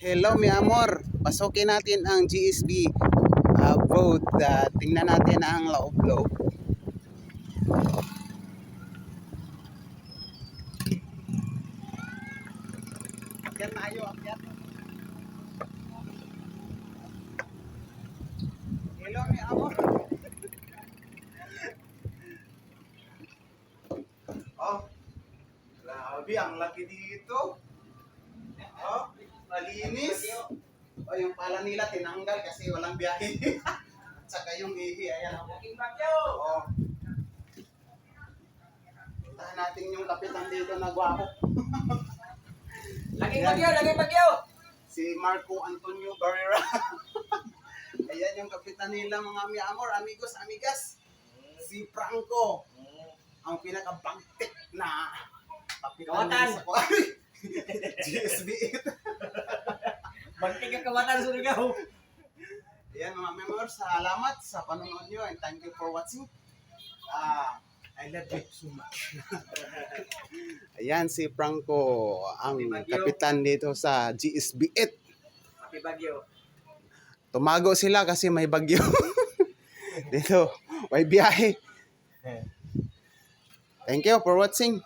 Hello mi amor, pasukin natin ang GSB boat. Tingnan natin ang loob-loob. Akyat tayo, akyat. Hello mi amor. Oh, grabe, ang laki dito. Oh, malinis. Oh, yung pala nila tinanggal kasi walang biyahe. At saka yung ihi, ayan. Oh. Puntahan natin yung kapitan dito na gwapo. Laging bagyo! Si Marco Antonio Barrera. Ayan yung kapitan nila mga mi amor, amigos, amigas. Si Franco. Ang pinaka-bagtik na kapitan Kawatan. sa GSB 8. Bagting ka kawatan sa Surigao. Ayan mga members, salamat sa panonood nyo and thank you for watching. I love you so much. Ayan si Franco, ang kapitan dito sa GSB 8. Happy Bagyo. Tumago sila kasi may bagyo. Dito, may biyahe. Thank you for watching.